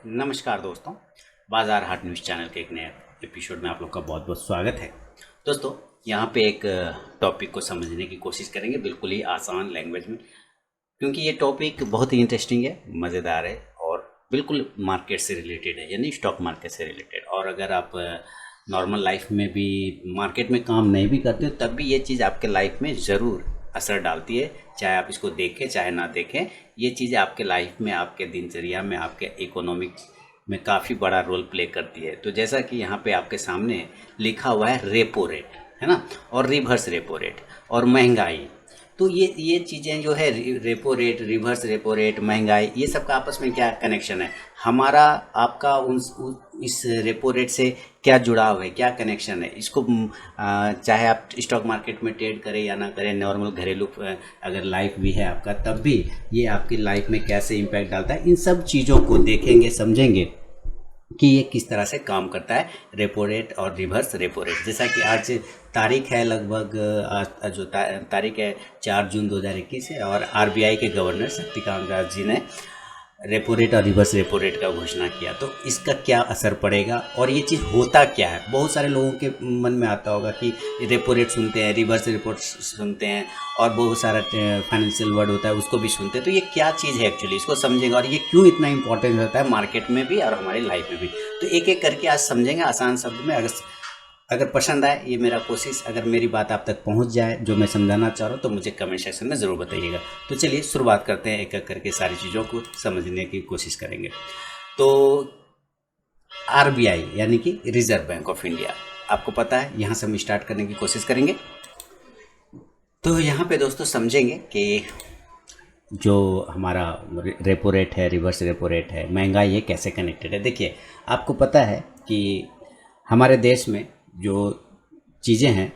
नमस्कार दोस्तों, बाजार हाट न्यूज़ चैनल के एक नए एपिसोड में आप लोग का बहुत बहुत स्वागत है। दोस्तों, यहाँ पे एक टॉपिक को समझने की कोशिश करेंगे बिल्कुल ही आसान लैंग्वेज में, क्योंकि ये टॉपिक बहुत ही इंटरेस्टिंग है, मज़ेदार है और बिल्कुल मार्केट से रिलेटेड है, यानी स्टॉक मार्केट से रिलेटेड। और अगर आप नॉर्मल लाइफ में भी मार्केट में काम नहीं भी करते हो तब भी ये चीज़ आपके लाइफ में ज़रूर असर डालती है, चाहे आप इसको देखें चाहे ना देखें। ये चीज़ें आपके लाइफ में, आपके दिनचर्या में, आपके इकोनॉमिक में काफ़ी बड़ा रोल प्ले करती है। तो जैसा कि यहाँ पे आपके सामने लिखा हुआ है रेपो रेट, है ना, और रिवर्स रेपो रेट और महंगाई। तो ये चीज़ें जो है repo rate, reverse repo rate, महंगाई, ये सब का आपस में क्या कनेक्शन है, हमारा आपका इस रेपो रेट से क्या जुड़ाव है, क्या कनेक्शन है, इसको चाहे आप स्टॉक मार्केट में ट्रेड करें या ना करें, नॉर्मल घरेलू अगर लाइफ भी है आपका, तब भी ये आपकी लाइफ में कैसे इम्पैक्ट डालता है, इन सब चीज़ों को देखेंगे, समझेंगे कि ये किस तरह से काम करता है रेपो रेट और रिवर्स रेपो रेट। जैसा कि आज तारीख है लगभग, आज जो तारीख है 4 जून 2021 है, और आरबीआई के गवर्नर शक्तिकांत दास जी ने रेपो रेट और रिवर्स रेपो रेट का घोषणा किया। तो इसका क्या असर पड़ेगा और ये चीज़ होता क्या है, बहुत सारे लोगों के मन में आता होगा कि रेपो रेट सुनते हैं, रिवर्स रेपो सुनते हैं, और बहुत सारा फाइनेंशियल वर्ड होता है उसको भी सुनते हैं। तो ये क्या चीज़ है एक्चुअली, इसको समझेंगे और ये क्यों इतना इंपॉर्टेंट होता है मार्केट में भी और हमारी लाइफ में भी। तो एक एक करके आज समझेंगे आसान शब्द में। अगर पसंद आए ये मेरा कोशिश, अगर मेरी बात आप तक पहुंच जाए जो मैं समझाना चाह रहा हूँ, तो मुझे कमेंट सेक्शन में ज़रूर बताइएगा। तो चलिए शुरुआत करते हैं, एक एक करके सारी चीज़ों को समझने की कोशिश करेंगे। तो आरबीआई यानी कि रिजर्व बैंक ऑफ इंडिया, आपको पता है, यहाँ से हम स्टार्ट करने की कोशिश करेंगे। तो यहाँ पे दोस्तों समझेंगे कि जो हमारा रेपो रेट है, रिवर्स रेपो रेट है, महंगाई है, कैसे कनेक्टेड है। देखिए, आपको पता है कि हमारे देश में जो चीज़ें हैं,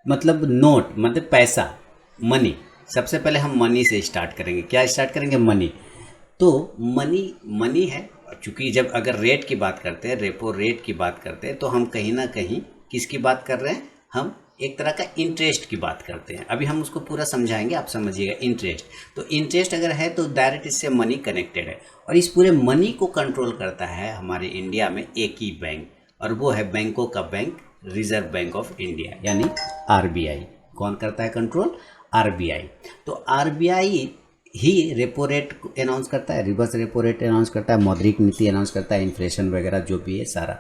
मतलब नोट, मतलब पैसा, मनी, सबसे पहले हम मनी से स्टार्ट करेंगे। क्या स्टार्ट करेंगे? मनी। तो मनी मनी है, चूँकि जब अगर रेट की बात करते हैं, रेपो रेट की बात करते हैं, तो हम कहीं ना कहीं किसकी बात कर रहे हैं, हम एक तरह का इंटरेस्ट की बात करते हैं। अभी हम उसको पूरा समझाएंगे, आप समझिएगा। इंटरेस्ट, तो इंटरेस्ट अगर है तो डायरेक्ट इससे मनी कनेक्टेड है, और इस पूरे मनी को कंट्रोल करता है हमारे इंडिया में एक ही बैंक, और वो है बैंकों का bank, reserve bank of India यानी आरबीआई। कौन करता है कंट्रोल? आरबीआई। तो आरबीआई ही रेपो रेट अनाउंस करता है, रिवर्स रेपो रेट अनाउंस करता है, मौद्रिक नीति अनाउंस करता है, इन्फ्लेशन वगैरह जो भी है सारा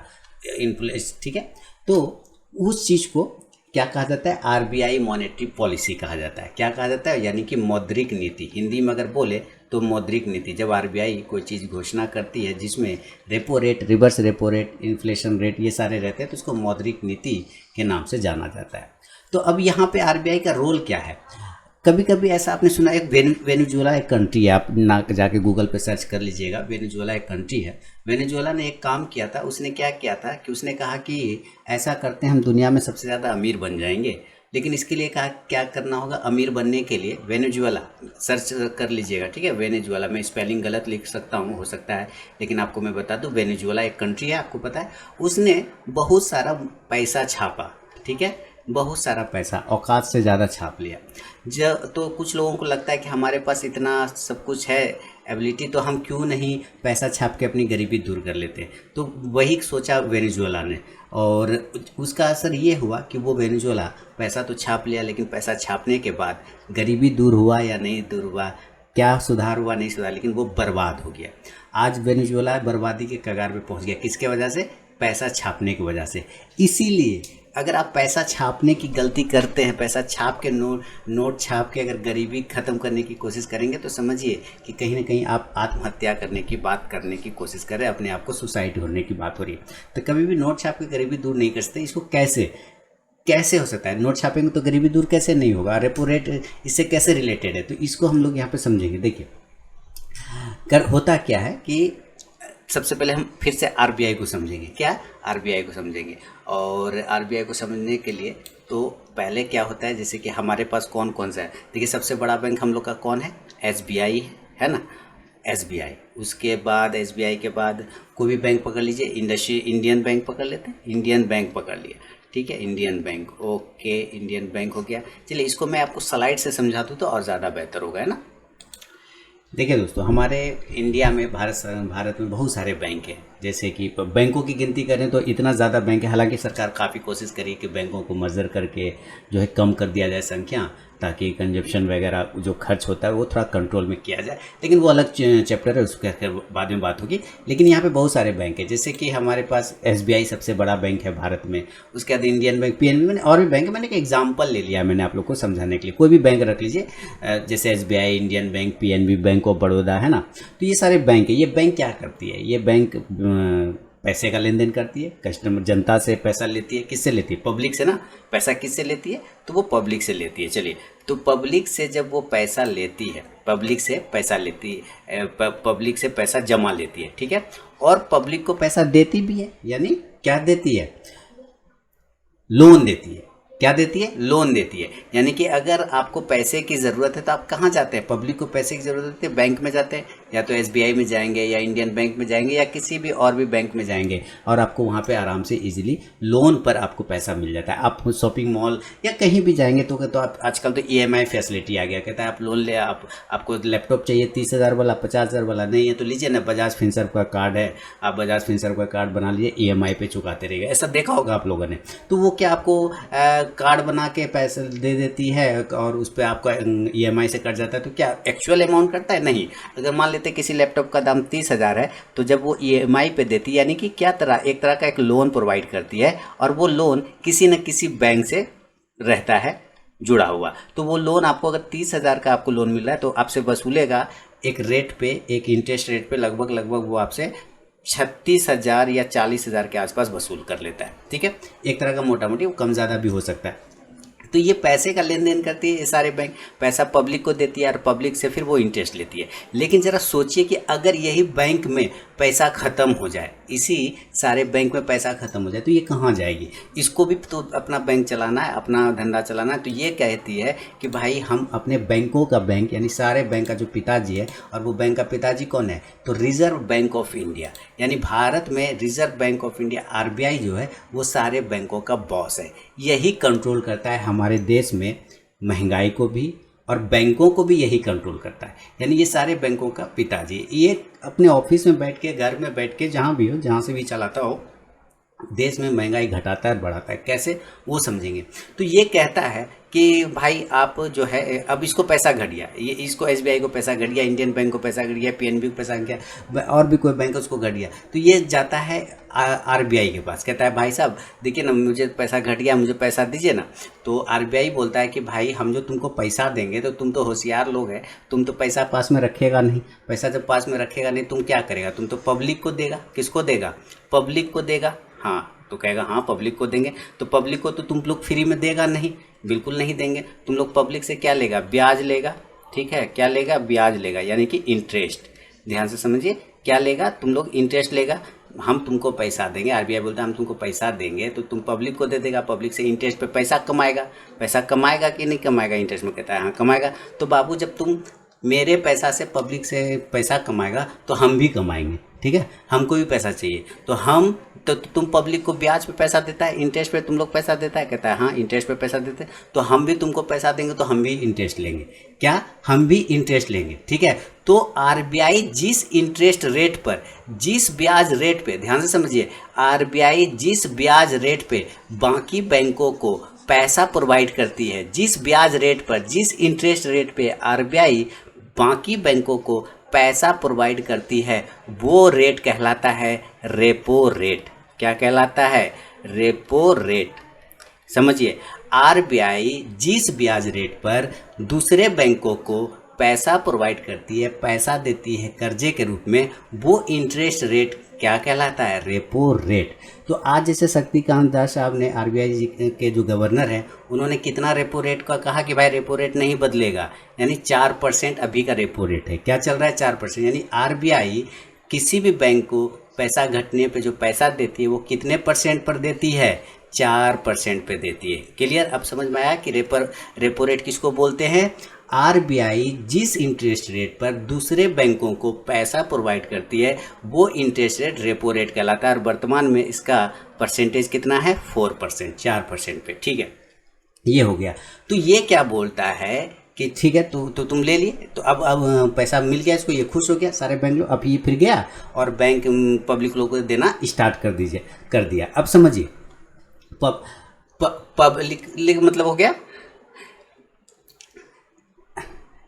इन्फ्लेशन, ठीक है। तो उस चीज़ को क्या कहा जाता है? आरबीआई मॉनेटरी पॉलिसी कहा जाता है। क्या कहा जाता है? यानी कि मौद्रिक नीति, हिंदी में अगर बोले तो मौद्रिक नीति। जब आरबीआई कोई चीज़ घोषणा करती है जिसमें repo rate, reverse repo rate, inflation rate ये सारे रहते हैं, तो उसको मौद्रिक नीति के नाम से जाना जाता है। तो अब यहाँ पे आरबीआई का रोल क्या है? कभी कभी ऐसा आपने सुना, एक वेनेजुएला एक कंट्री है, आप ना जाके गूगल पे सर्च कर लीजिएगा, वेनेजुएला एक कंट्री है। वेनेजुएला ने एक काम किया था, उसने क्या किया था कि उसने कहा कि ऐसा करते हैं हम दुनिया में सबसे ज़्यादा अमीर बन जाएंगे, लेकिन इसके लिए कहा क्या करना होगा, अमीर बनने के लिए वेनेजुएला सर्च कर लीजिएगा, ठीक है। वेनेजुएला, मैं स्पेलिंग गलत लिख सकता हूँ, हो सकता है, लेकिन आपको मैं बता दूँ, वेनेजुएला एक कंट्री है, आपको पता है। उसने बहुत सारा पैसा छापा, ठीक है, बहुत सारा पैसा, औकात से ज़्यादा छाप लिया। जब तो कुछ लोगों को लगता है कि हमारे पास इतना सब कुछ है एबिलिटी, तो हम क्यों नहीं पैसा छाप के अपनी गरीबी दूर कर लेते हैं। तो वही सोचा वेनेजुएला ने, और उसका असर ये हुआ कि वो वेनेजुएला पैसा तो छाप लिया, लेकिन पैसा छापने के बाद गरीबी दूर हुआ या नहीं दूर हुआ, क्या सुधार हुआ नहीं सुधार, लेकिन वो बर्बाद हो गया। आज वेनेजुएला बर्बादी के कगार पे पहुंच गया, किसके वजह से? पैसा छापने की वजह से। इसीलिए अगर आप पैसा छापने की गलती करते हैं, पैसा छाप के नोट छाप के अगर गरीबी ख़त्म करने की कोशिश करेंगे, तो समझिए कि कहीं ना कहीं आप आत्महत्या करने की बात करने की कोशिश कर रहे हैं, अपने आप को सुसाइड होने की बात हो रही है। तो कभी भी नोट छाप के गरीबी दूर नहीं कर सकते। इसको कैसे हो सकता है? नोट छापेंगे तो गरीबी दूर कैसे नहीं होगा? रेपो रेट इससे कैसे रिलेटेड है? तो इसको हम लोग यहाँ पे समझेंगे। देखिए, होता क्या है कि सबसे पहले हम फिर से आरबीआई को समझेंगे। क्या? आरबीआई को समझेंगे। और आरबीआई को समझने के लिए तो पहले क्या होता है, जैसे कि हमारे पास कौन कौन सा है। देखिए, सबसे बड़ा बैंक हम लोग का कौन है? एसबीआई है ना, एसबीआई। उसके बाद एसबीआई के बाद कोई भी बैंक पकड़ लीजिए, इंडियन बैंक पकड़ लेते हैं, इंडियन बैंक पकड़ लिया, ठीक है, Indian bank, okay, Indian bank हो गया। चलिए, इसको मैं आपको स्लाइड से समझा दूँ तो और ज़्यादा बेहतर होगा, है ना। देखिए दोस्तों, हमारे इंडिया में भारत में बहुत सारे बैंक हैं। जैसे कि बैंकों की गिनती करें तो इतना ज़्यादा बैंक है। हालांकि सरकार काफ़ी कोशिश करी कि बैंकों को मर्जर करके जो है कम कर दिया जाए संख्या, ताकि कंजप्शन वगैरह जो खर्च होता है वो थोड़ा कंट्रोल में किया जाए। लेकिन वो अलग चैप्टर है, उसके बाद में बात होगी। लेकिन यहाँ पे बहुत सारे बैंक हैं। जैसे कि हमारे पास SBI सबसे बड़ा बैंक है भारत में। उसके बाद इंडियन बैंक, PNB, मैंने और भी बैंक है। मैंने एक एग्जाम्पल ले लिया मैंने आप लोग को समझाने के लिए। कोई भी बैंक रख लीजिए, जैसे SBI, Indian bank, PNB, bank of Baroda, है ना। तो ये सारे बैंक है। ये बैंक क्या करती है? ये बैंक पैसे का लेन देन करती है, कस्टमर जनता से पैसा लेती है। किससे लेती है? पब्लिक से ना। पैसा किससे लेती है? तो वो पब्लिक से लेती है। चलिए, तो पब्लिक से जब वो पैसा लेती है, पब्लिक से पैसा लेती है, पब्लिक से पैसा जमा लेती है, ठीक है, और पब्लिक को पैसा देती भी है। यानी क्या देती है? लोन देती है। क्या देती है? लोन देती है। यानी कि अगर आपको पैसे की ज़रूरत है तो आप कहाँ जाते हैं? पब्लिक को पैसे की ज़रूरत होती है, बैंक में जाते हैं। या तो SBI में जाएंगे, या इंडियन बैंक में जाएंगे, या किसी भी और भी बैंक में जाएंगे, और आपको वहाँ पे आराम से इजीली लोन पर आपको पैसा मिल जाता है। आप शॉपिंग मॉल या कहीं भी जाएंगे तो आप आजकल तो EMI फैसिलिटी आ गया। कहता है आप लोन ले, आपको लैपटॉप चाहिए 30,000 वाला, 50,000 वाला, नहीं है तो लीजिए ना, बजाज फिनसर्व का कार्ड है, आप बजाज फिनसर्व का कार्ड बना लीजिए, EMI पे चुकाते रहिएगा। ऐसा देखा होगा आप लोगों ने। तो वो क्या आपको कार्ड बना के पैसे दे देती है और उस पर आपका EMI से कट जाता है। तो क्या एक्चुअल अमाउंट कटता है? नहीं। अगर मान लेते किसी लैपटॉप का दाम 30,000 है, तो जब वो EMI पे देती है, यानी कि क्या एक तरह का एक लोन प्रोवाइड करती है, और वो लोन किसी न किसी बैंक से रहता है जुड़ा हुआ। तो वो लोन आपको, अगर 30,000 का आपको लोन मिल रहा है, तो आपसे वसूलेगा एक रेट पे, एक इंटरेस्ट रेट पे, लगभग वो आपसे 36,000 या 40,000 के आसपास वसूल कर लेता है। ठीक है, एक तरह का मोटा मोटी, वो कम ज़्यादा भी हो सकता है। तो ये पैसे का लेन देन करती है ये सारे बैंक। पैसा पब्लिक को देती है और पब्लिक से फिर वो इंटरेस्ट लेती है। लेकिन ज़रा सोचिए कि अगर यही बैंक में पैसा ख़त्म हो जाए, इसी सारे बैंक में पैसा ख़त्म हो जाए, तो ये कहाँ जाएगी? इसको भी तो अपना बैंक चलाना है, अपना धंधा चलाना है। तो ये कहती है कि भाई हम अपने बैंकों का बैंक, यानी सारे बैंक का जो पिताजी है, और वो बैंक का पिताजी कौन है? तो रिजर्व बैंक ऑफ इंडिया, यानी भारत में reserve bank of India RBI जो है वो सारे बैंकों का बॉस है। यही कंट्रोल करता है हमारे देश में महंगाई को भी, और बैंकों को भी यही कंट्रोल करता है। यानी ये सारे बैंकों का पिताजी, ये अपने ऑफिस में बैठ के, घर में बैठ के, जहाँ भी हो, जहाँ से भी चलाता हो, देश में महंगाई घटाता है और बढ़ाता है। कैसे? वो समझेंगे। तो ये कहता है कि भाई आप जो है, अब इसको पैसा घट गया, ये इसको SBI को पैसा घट गया, इंडियन बैंक को पैसा घट गया, PNB को पैसा घट गया, और भी कोई बैंक उसको घट गया, तो ये जाता है RBI के पास। कहता है भाई साहब देखिए ना, मुझे पैसा घट गया, मुझे पैसा दीजिए ना। तो RBI बोलता है कि भाई हम जो तुमको पैसा देंगे, तो तुम तो होशियार लोग हैं, तुम तो पैसा पास में रखेगा नहीं। पैसा जब पास में रखेगा नहीं, तुम क्या करेगा? तुम तो पब्लिक को देगा। किसको देगा? पब्लिक को देगा। हाँ, तो कहेगा हाँ पब्लिक को देंगे। तो पब्लिक को तो तुम लोग फ्री में देगा नहीं, बिल्कुल नहीं देंगे। तुम लोग पब्लिक से क्या लेगा? ब्याज लेगा। ठीक है, क्या लेगा? ब्याज लेगा, यानी कि इंटरेस्ट। ध्यान से समझिए, क्या लेगा? तुम लोग इंटरेस्ट लेगा। हम तुमको पैसा देंगे, RBI बोलता है हम तुमको पैसा देंगे, तो तुम पब्लिक को दे देगा, पब्लिक से इंटरेस्ट पे पैसा कमाएगा। पैसा कमाएगा कि नहीं कमाएगा? इंटरेस्ट में कहता है हाँ कमाएगा। तो बाबू जब तुम मेरे पैसा से पब्लिक से पैसा कमाएगा, तो हम भी कमाएंगे। ठीक है, हमको भी पैसा चाहिए, तो हम तो तुम पब्लिक को ब्याज पे पैसा देता है, इंटरेस्ट पे तुम लोग पैसा देता है, कहता है हाँ इंटरेस्ट पे पैसा देते हैं, तो हम भी तुमको पैसा देंगे, तो हम भी इंटरेस्ट लेंगे। क्या? हम भी इंटरेस्ट लेंगे। ठीक है, तो RBI जिस इंटरेस्ट रेट पर, जिस ब्याज रेट पे, ध्यान से समझिए, RBI जिस ब्याज रेट पे बाकी बैंकों को पैसा प्रोवाइड करती है, जिस ब्याज रेट पर, जिस इंटरेस्ट रेट पे RBI बाकी बैंकों को पैसा प्रोवाइड करती है, वो रेट कहलाता है रेपो रेट। क्या कहलाता है? Repo rate. समझिए, RBI जिस ब्याज रेट पर दूसरे बैंकों को पैसा प्रोवाइड करती है, पैसा देती है कर्जे के रूप में, वो इंटरेस्ट रेट क्या कहलाता है? Repo rate. तो आज जैसे शक्तिकांत दास साहब ने, RBI के जो गवर्नर हैं, उन्होंने कितना रेपो रेट का कहा कि भाई रेपो रेट नहीं बदलेगा, यानी 4% अभी का रेपो रेट है। क्या चल रहा है? 4%। यानी RBI किसी भी बैंक को पैसा घटने पे जो पैसा देती है, वो कितने % पर देती है? 4% पे देती है। क्लियर? अब समझ में आया कि रेपो रेट किसको बोलते हैं? RBI जिस इंटरेस्ट रेट पर दूसरे बैंकों को पैसा प्रोवाइड करती है, वो इंटरेस्ट रेट रेपो रेट कहलाता है। और वर्तमान में इसका परसेंटेज कितना है? 4%, 4% पे। ठीक है, ये हो गया। तो ये क्या बोलता है कि ठीक है तो तुम ले लिए, तो अब पैसा मिल गया इसको, ये खुश हो गया, सारे बैंक लोग। अब ये फिर गया और बैंक पब्लिक लोगों को देना स्टार्ट कर दिया। अब समझिए पब्लिक मतलब हो गया,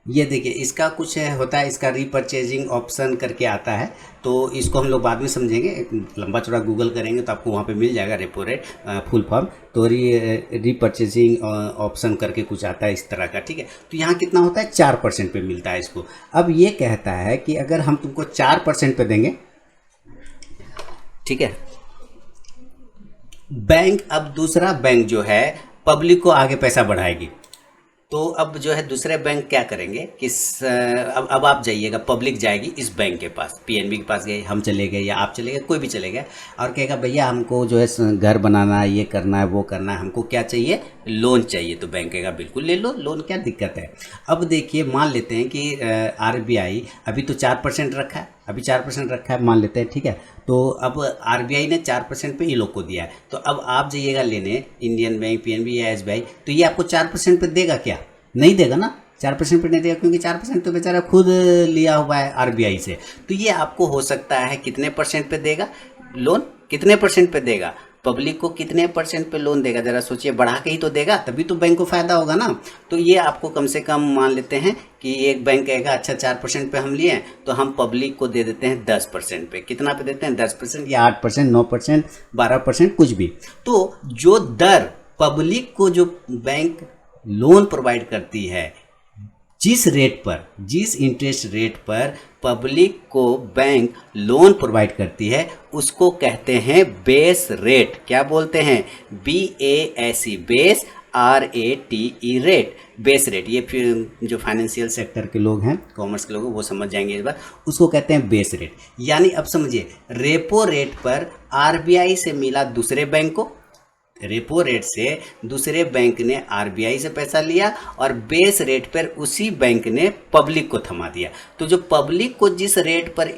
ये देखिए इसका कुछ होता है, इसका रीपर्चेजिंग ऑप्शन करके आता है, तो इसको हम लोग बाद में समझेंगे, लंबा चौड़ा गूगल करेंगे तो आपको वहाँ पे मिल जाएगा रेपो रेट फुल फॉर्म। तो रीपर्चेजिंग ऑप्शन करके कुछ आता है इस तरह का, ठीक है। तो यहाँ कितना होता है 4% पे मिलता है इसको। अब ये कहता है कि अगर हम तुमको 4% पे देंगे, ठीक है, बैंक अब दूसरा बैंक जो है पब्लिक को आगे पैसा बढ़ाएगी, तो अब जो है दूसरे बैंक क्या करेंगे कि अब आप जाइएगा, पब्लिक जाएगी इस बैंक के पास, पीएनबी के पास गए, हम चले गए या आप चले गए, कोई भी चले गए, और कहेगा भैया हमको जो है घर बनाना है, ये करना है, वो करना है, हमको क्या चाहिए, लोन चाहिए। तो बैंक कहेगा बिल्कुल ले लो लोन, क्या दिक्कत है। अब देखिए मान लेते हैं कि आरबीआई अभी तो 4% रखा है, अभी 4% रखा है मान लेते हैं, ठीक है। तो अब आरबीआई ने 4% पे ये लोग को दिया है, तो अब आप जाइएगा लेने इंडियन बैंक, पीएनबी या एसबीआई, तो ये आपको 4% पे देगा क्या, नहीं देगा ना, 4% पे नहीं देगा, क्योंकि 4% तो बेचारा खुद लिया हुआ है आरबीआई से। तो ये आपको हो सकता है कितने % पे देगा लोन, कितने % पे देगा, पब्लिक को कितने % पे लोन देगा, जरा सोचिए, बढ़ा के ही तो देगा, तभी तो बैंक को फायदा होगा ना। तो ये आपको कम से कम मान लेते हैं कि एक बैंक कहेगा अच्छा 4% पे हम लिए, तो हम पब्लिक को दे देते हैं 10% पे। कितना पे देते हैं, 10% या 8%, 9%, 12%, कुछ भी। तो जो दर पब्लिक को जो बैंक लोन प्रोवाइड करती है, जिस रेट पर, जिस इंटरेस्ट रेट पर पब्लिक को बैंक लोन प्रोवाइड करती है, उसको कहते हैं बेस रेट। क्या बोलते हैं, BASE, base, RATE rate, base rate. ये फिर जो फाइनेंशियल सेक्टर के लोग हैं, कॉमर्स के लोग हैं, वो समझ जाएंगे इस बार, उसको कहते हैं बेस रेट। यानी अब समझिए, रेपो रेट पर आरबीआई से मिला दूसरे बैंक को, रेपो रेट से दूसरे बैंक ने आरबीआई से पैसा लिया, और बेस रेट पर उसी बैंक ने पब्लिक को थमा दिया। तो जो पब्लिक को जिस रेट पर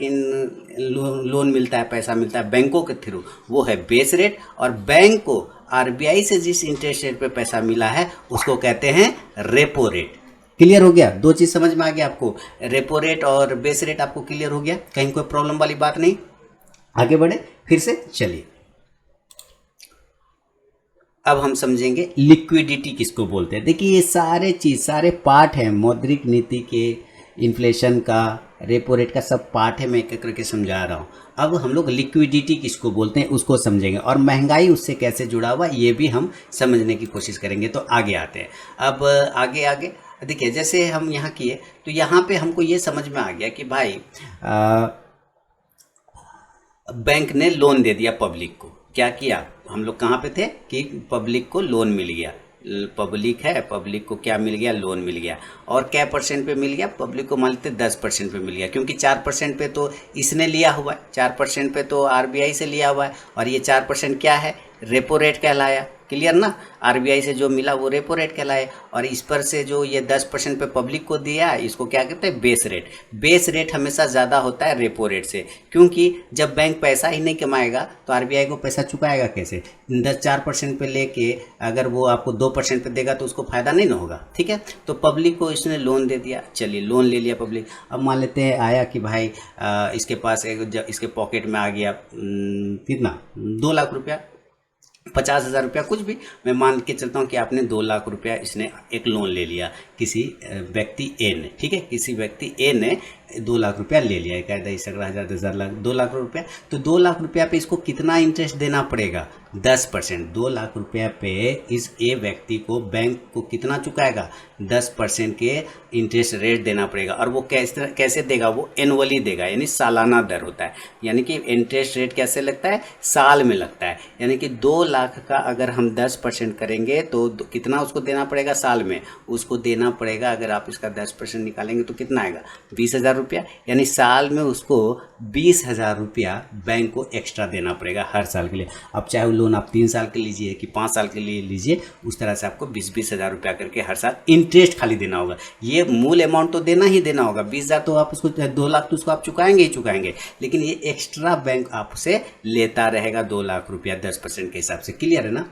लोन मिलता है, पैसा मिलता है बैंकों के थ्रू, वो है बेस रेट, और बैंक को आरबीआई से जिस इंटरेस्ट रेट पर पैसा मिला है उसको कहते हैं रेपो रेट। क्लियर हो गया, दो चीज समझ में आ गया आपको, रेपो रेट और बेस रेट आपको क्लियर हो गया, कहीं कोई प्रॉब्लम वाली बात नहीं। आगे बढ़े फिर से, चलिए अब हम समझेंगे लिक्विडिटी किसको बोलते हैं। देखिए ये सारे चीज, सारे पार्ट हैं मौद्रिक नीति के, इन्फ्लेशन का, रेपो रेट का, सब पार्ट है, मैं एक एक करके समझा रहा हूँ। अब हम लोग लिक्विडिटी किसको बोलते हैं उसको समझेंगे, और महंगाई उससे कैसे जुड़ा हुआ ये भी हम समझने की कोशिश करेंगे। तो आगे आते हैं, अब आगे देखिए, जैसे हम यहाँ किए तो यहाँ पे हमको ये समझ में आ गया कि भाई बैंक ने लोन दे दिया पब्लिक को। क्या किया, हम लोग कहाँ पे थे कि पब्लिक को लोन मिल गया, पब्लिक है, पब्लिक को क्या मिल गया, लोन मिल गया। और क्या % पे मिल गया, पब्लिक को मान लेते 10% पे मिल गया, क्योंकि 4% पे तो इसने लिया हुआ है, 4% पे तो आरबीआई से लिया हुआ है, और ये 4% क्या है, रेपो रेट कहलाया। क्लियर ना, आरबीआई से जो मिला वो रेपो रेट कहलाए, और इस पर से जो ये 10% पे पब्लिक को दिया, इसको क्या कहते हैं, बेस रेट। बेस रेट हमेशा ज़्यादा होता है रेपो रेट से, क्योंकि जब बैंक पैसा ही नहीं कमाएगा तो आरबीआई को पैसा चुकाएगा कैसे। 4% पे लेके अगर वो आपको 2% पे देगा तो उसको फायदा नहीं ना होगा, ठीक है। तो पब्लिक को इसने लोन दे दिया, चलिए लोन ले लिया पब्लिक। अब मान लेते हैं आया कि भाई इसके पास इसके पॉकेट में आ गया कितना, 2 लाख रुपया, 50,000 रुपया, कुछ भी, मैं मान के चलता हूँ कि आपने 2 लाख रुपया इसने एक लोन ले लिया किसी व्यक्ति ए ने, ठीक है, किसी व्यक्ति ए ने 2 लाख रुपया ले लिया, 11,000, 10,000 लाख, 2 लाख रुपया। तो 2 लाख रुपया पे इसको कितना इंटरेस्ट देना पड़ेगा, 10%। 2 लाख रुपया पे इस ए व्यक्ति को बैंक को कितना चुकाएगा, 10% के इंटरेस्ट रेट देना पड़ेगा। और वो कैसे देगा, वो एनुअली देगा, यानी सालाना दर होता है। यानी कि इंटरेस्ट रेट कैसे लगता है, साल में लगता है। यानी कि 2 लाख का अगर हम 10% करेंगे तो कितना उसको देना पड़ेगा साल में, उसको देना पड़ेगा, अगर आप इसका 10% निकालेंगे तो कितना आएगा, 20,000 रुपया। यानी साल में उसको 20,000 रुपया बैंक को एक्स्ट्रा देना पड़ेगा हर साल के लिए। अब चाहे वो लोन आप 3 साल के लीजिए कि 5 साल के लिए लीजिए, उस तरह से आपको 20,000 रुपया करके हर साल इंटरेस्ट खाली देना होगा। ये मूल अमाउंट तो देना ही देना होगा, 20,000 तो आप उसको, 2 लाख तो उसको आप चुकाएंगे ही चुकाएंगे, लेकिन ये एक्स्ट्रा बैंक आपसे लेता रहेगा 2 लाख रुपया 10% के हिसाब से। क्लियर है ना।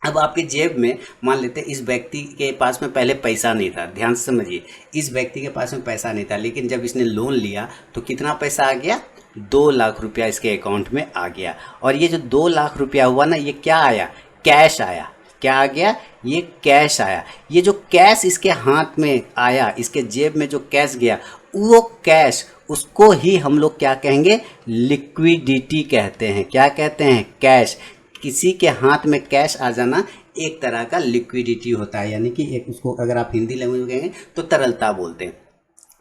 अब आपके जेब में मान लेते हैं इस व्यक्ति के पास में पहले पैसा नहीं था, ध्यान से समझिए, इस व्यक्ति के पास में पैसा नहीं था, लेकिन जब इसने लोन लिया तो कितना पैसा आ गया, 2 लाख रुपया इसके अकाउंट में आ गया। और ये जो 2 लाख रुपया हुआ ना, ये क्या आया, कैश आया। क्या आ गया, ये कैश आया। ये जो कैश इसके हाथ में आया, इसके जेब में जो कैश गया, वो कैश, उसको ही हम लोग क्या कहेंगे, लिक्विडिटी कहते हैं। क्या कहते हैं, कैश। किसी के हाथ में कैश आ जाना एक तरह का लिक्विडिटी होता है, यानी कि एक, उसको अगर आप हिंदी लैंग्वेज में कहेंगे तो तरलता बोलते हैं,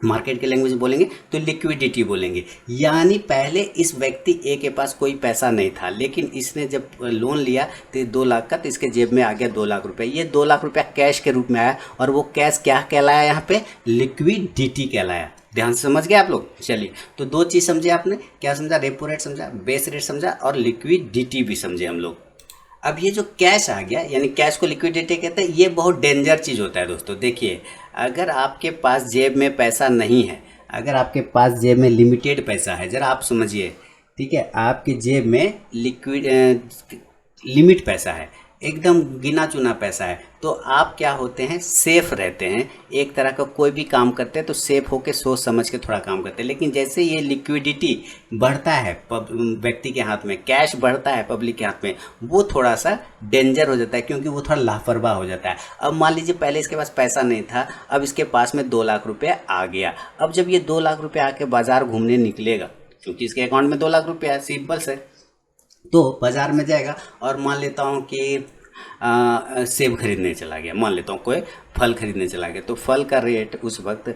मार्केट के लैंग्वेज में बोलेंगे तो लिक्विडिटी बोलेंगे। यानी पहले इस व्यक्ति ए के पास कोई पैसा नहीं था, लेकिन इसने जब लोन लिया तो 2 लाख का, तो इसके जेब में आ गया 2 लाख रुपए। ये 2 लाख रुपया कैश के रूप में आया, और वो कैश क्या कहलाया, यहाँ पे लिक्विडिटी कहलाया। ध्यान से समझ गए आप लोग। चलिए, तो 2 चीज़ समझे आपने, क्या समझा, रेपो रेट समझा, बेस रेट समझा, और लिक्विडिटी भी समझे हम लोग। अब ये जो कैश आ गया, यानी कैश को लिक्विडिटी कहते हैं, ये बहुत डेंजर चीज़ होता है दोस्तों। देखिए, अगर आपके पास जेब में पैसा नहीं है, अगर आपके पास जेब में लिमिटेड पैसा है, जरा आप समझिए, ठीक है, आपके जेब में लिमिट पैसा है, एकदम गिना चुना पैसा है, तो आप क्या होते हैं, सेफ रहते हैं। एक तरह का कोई भी काम करते हैं तो सेफ होके सोच समझ के थोड़ा काम करते हैं। लेकिन जैसे ये लिक्विडिटी बढ़ता है व्यक्ति के हाथ में, कैश बढ़ता है पब्लिक के हाथ में, वो थोड़ा सा डेंजर हो जाता है, क्योंकि वो थोड़ा लापरवाह हो जाता है। अब मान लीजिए पहले इसके पास पैसा नहीं था, अब इसके पास में 2 लाख रुपया आ गया। अब जब ये 2 लाख रुपया आके बाजार घूमने निकलेगा, क्योंकि इसके अकाउंट में 2 लाख रुपया है, सिंपल से, तो बाजार में जाएगा और मान लेता हूँ कि सेब खरीदने चला गया, मान लेता हूँ कोई फल खरीदने चला गया, तो फल का रेट उस वक्त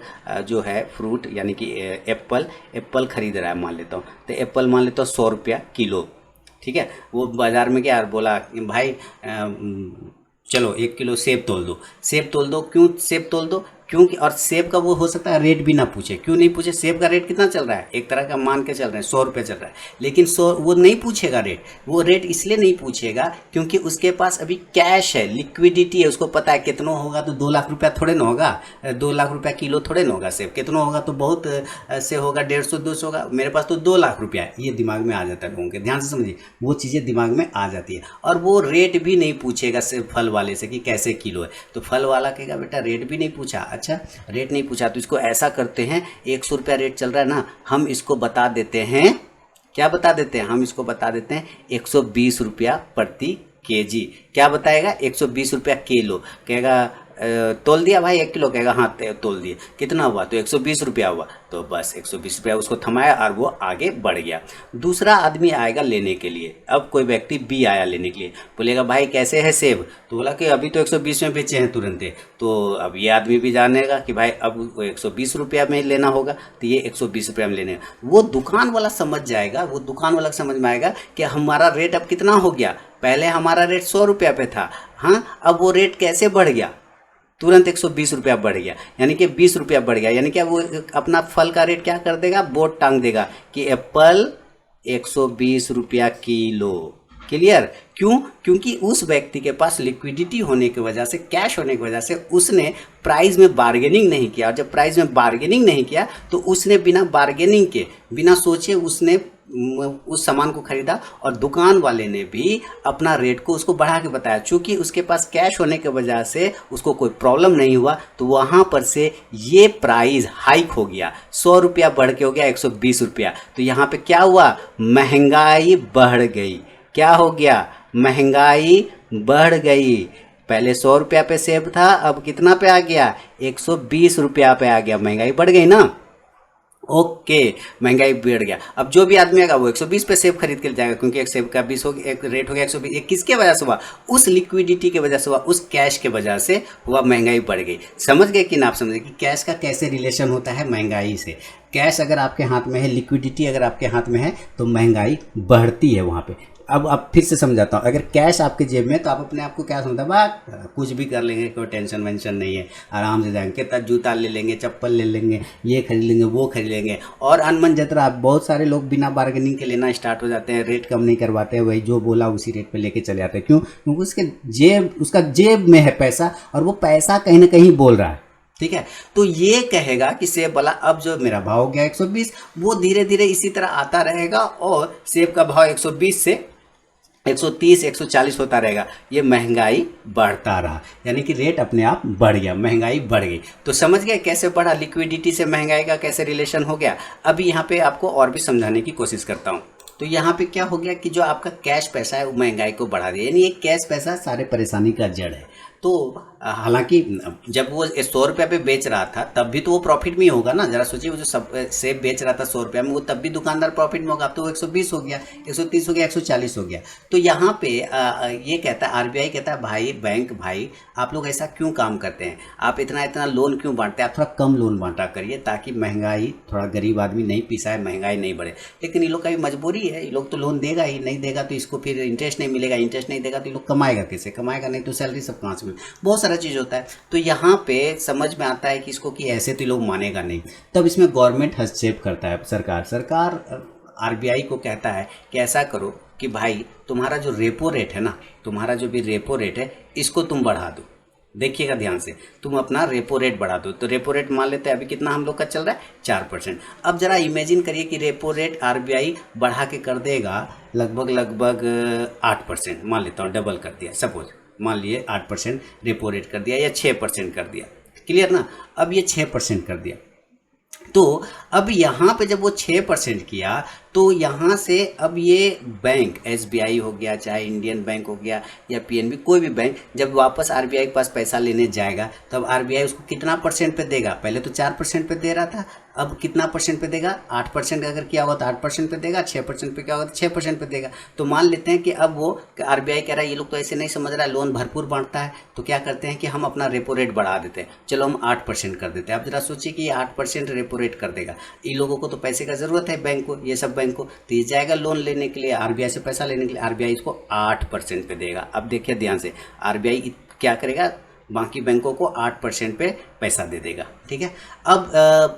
जो है, फ्रूट यानी कि एप्पल खरीद रहा है, मान लेता हूँ, तो एप्पल मान लेता हूँ 100 रुपया किलो, ठीक है। वो बाज़ार में गया और बोला भाई चलो 1 किलो सेब तोल दो, सेब तोल दो। क्यों सेब तोल दो, क्योंकि, और सेब का वो हो सकता है रेट भी ना पूछे, क्यों नहीं पूछे, सेब का रेट कितना चल रहा है, एक तरह का मान के चल रहे हैं 100 रुपये चल रहा है, लेकिन 100 वो नहीं पूछेगा रेट, वो रेट इसलिए नहीं पूछेगा क्योंकि उसके पास अभी कैश है, लिक्विडिटी है, उसको पता है कितना होगा तो 2 लाख रुपया थोड़े ना होगा, 2 लाख रुपया किलो थोड़े ना होगा सेब, कितना होगा तो बहुत से होगा, 150-200 होगा, मेरे पास तो 2 लाख रुपया है, ये दिमाग में आ जाता है लोगों के। ध्यान से समझिए, वो चीज़ें दिमाग में आ जाती है, और वो रेट भी नहीं पूछेगा फल वाले से कि कैसे किलो है, तो फल वाला कहेगा बेटा रेट भी नहीं पूछा, अच्छा रेट नहीं पूछा, तो इसको ऐसा करते हैं, 100 रुपया रेट चल रहा है ना, हम इसको बता देते हैं, क्या बता देते हैं, हम इसको बता देते हैं 120 रुपया प्रति केजी। क्या बताएगा, 120 रुपया किलो, कहेगा तोल दिया भाई 1 किलो, कहेगा हाँ तोल दिए, कितना हुआ, तो 120 रुपया हुआ, तो बस 120 रुपया उसको थमाया और वो आगे बढ़ गया। दूसरा आदमी आएगा लेने के लिए, अब कोई व्यक्ति बी आया लेने के लिए, बोलेगा भाई कैसे है सेब, तो बोला कि अभी तो 120 में बेचे हैं तुरंत, तो अब ये आदमी भी जानेगा कि भाई अब वो 120 रुपया में लेना होगा, तो ये 120 रुपया में लेने, वो दुकान वाला समझ जाएगा, वो दुकान वाला समझ में आएगा कि हमारा रेट अब कितना हो गया, पहले हमारा रेट 100 रुपया पे था, हाँ अब वो रेट कैसे बढ़ गया, तुरंत 120 रुपया बढ़ गया, यानी कि 20 रुपया बढ़ गया, यानी क्या वो अपना फल का रेट क्या कर देगा, बोर्ड टांग देगा कि एप्पल 120 रुपया किलो। क्लियर, क्यों, क्योंकि उस व्यक्ति के पास लिक्विडिटी होने की वजह से, कैश होने की वजह से उसने प्राइस में बार्गेनिंग नहीं किया, और जब प्राइस में बार्गेनिंग नहीं किया तो उसने बिना बार्गेनिंग के, बिना सोचे उसने उस सामान को खरीदा, और दुकान वाले ने भी अपना रेट को उसको बढ़ा के बताया। चूंकि उसके पास कैश होने की वजह से उसको कोई प्रॉब्लम नहीं हुआ, तो वहाँ पर से ये प्राइस हाइक हो गया, 100 रुपया बढ़ के हो गया 120 रुपया। तो यहाँ पे क्या हुआ, महंगाई बढ़ गई। क्या हो गया, महंगाई बढ़ गई। पहले 100 रुपया पे सेब था, अब कितना पे आ गया, 120 रुपया पे आ गया, महंगाई बढ़ गई ना। ओके, महंगाई बढ़ गया। अब जो भी आदमी आएगा वो 120 पे सेब खरीद के जाएगा, क्योंकि एक सेब का 20 हो गया, एक रेट हो गया 120। ये किसके वजह से हुआ, उस लिक्विडिटी के वजह से हुआ, उस कैश के वजह से हुआ, महंगाई बढ़ गई। समझ गए कि ना आप समझ गए कि कैश का कैसे रिलेशन होता है महंगाई से। कैश अगर आपके हाथ में है, लिक्विडिटी अगर आपके हाथ में है, तो महंगाई बढ़ती है वहाँ पे। अब फिर से समझाता हूँ, अगर कैश आपके जेब में है तो आप अपने आप को क्या समझता है, बात कुछ भी कर लेंगे, कोई टेंशन वेंशन नहीं है, आराम से जाएंगे, कितना जूता ले लेंगे, चप्पल ले लेंगे, ये खरीद लेंगे, वो खरीद लेंगे। और अनमन जतरा, बहुत सारे लोग बिना बार्गेनिंग के लेना स्टार्ट हो जाते हैं, रेट कम नहीं करवाते हैं, वही जो बोला उसी रेट पे लेके चले जाते हैं। क्यों, क्योंकि उसका जेब में है पैसा, और वो पैसा कहीं ना कहीं बोल रहा है। ठीक है, तो ये कहेगा कि सेब वाला अब जो मेरा भाव हो गया 120, वो धीरे धीरे इसी तरह आता रहेगा, और सेब का भाव 120 से 130 140 होता रहेगा, ये महंगाई बढ़ता रहा, यानी कि रेट अपने आप बढ़ गया, महंगाई बढ़ गई। तो समझ गए कैसे बढ़ा, लिक्विडिटी से महंगाई का कैसे रिलेशन हो गया। अभी यहाँ पे आपको और भी समझाने की कोशिश करता हूँ। तो यहाँ पे क्या हो गया कि जो आपका कैश पैसा है वो महंगाई को बढ़ा दिया, यानी ये कैश पैसा सारे परेशानी का जड़ है। तो हालांकि जब वो 100 रुपये पे बेच रहा था तब भी तो वो प्रॉफिट में ही होगा ना। जरा सोचिए, वो जो सब सेब बेच रहा था 100 रुपये में, वो तब भी दुकानदार प्रॉफिट में होगा। अब तो वो 120 हो गया, 130 हो गया, 140 हो गया। तो यहाँ पे ये कहता है, आरबीआई कहता है भाई बैंक भाई आप लोग ऐसा क्यों काम करते हैं, आप इतना इतना लोन क्यों बांटते हैं, आप थोड़ा कम लोन बांटा करिए ताकि महंगाई, थोड़ा गरीब आदमी नहीं पिसाए, महंगाई नहीं बढ़े। लेकिन ये लोग का भी मजबूरी है, ये लोग तो लोन देगा ही, नहीं देगा तो इसको फिर इंटरेस्ट नहीं मिलेगा, इंटरेस्ट नहीं देगा तो ये लोग कमाएगा कैसे, कमाएगा नहीं तो सैलरी सब कहाँ से मिले, बहुत सारा चीज़ होता है। तो यहाँ पे समझ में आता है कि इसको कि ऐसे तो लोग मानेगा नहीं। तब इसमें गवर्नमेंट हस्तक्षेप करता है, सरकार आरबीआई को कहता है कि ऐसा करो कि भाई तुम्हारा जो रेपो रेट है ना, तुम्हारा जो भी रेपो रेट है इसको तुम बढ़ा दो। देखिएगा ध्यान से, तुम अपना रेपो रेट बढ़ा दो। तो रेपो रेट मान लेते हैं अभी कितना हम लोग का चल रहा है, 4%। अब जरा इमेजिन करिए कि रेपो रेट आरबीआई बढ़ा के कर देगा लगभग 8%, मान लेता हूँ, डबल कर दिया, सपोज मान लिए 8% रेपो रेट कर दिया या 6% कर दिया, क्लियर ना। अब ये 6% कर दिया, तो अब यहाँ पे जब वो 6% किया तो यहाँ से अब ये बैंक एसबीआई हो गया, चाहे इंडियन बैंक हो गया या पीएनबी, कोई भी बैंक जब वापस आरबीआई के पास पैसा लेने जाएगा तब आरबीआई उसको कितना परसेंट पे देगा, पहले तो 4% पे दे रहा था, अब कितना परसेंट पे देगा, 8% अगर किया होगा तो 8% पे देगा, 6% पे क्या होगा तो 6% पे देगा। तो मान लेते हैं कि अब वो आरबीआई कह रहा है ये लोग तो ऐसे नहीं समझ रहा है, लोन भरपूर बांटता है, तो क्या करते हैं कि हम अपना रेपो रेट बढ़ा देते हैं, चलो हम 8% कर देते हैं। अब जरा सोचिए कि ये 8% रेपो रेट कर देगा, इन लोगों को तो पैसे का ज़रूरत है, बैंक को, ये सब बैंक को, तो ये जाएगा लोन लेने के लिए, आरबीआई से पैसा लेने के लिए, आरबीआई इसको 8% पे देगा। अब देखिए ध्यान से, आरबीआई क्या करेगा, बाकी बैंकों को 8% पे पैसा दे देगा, ठीक है। अब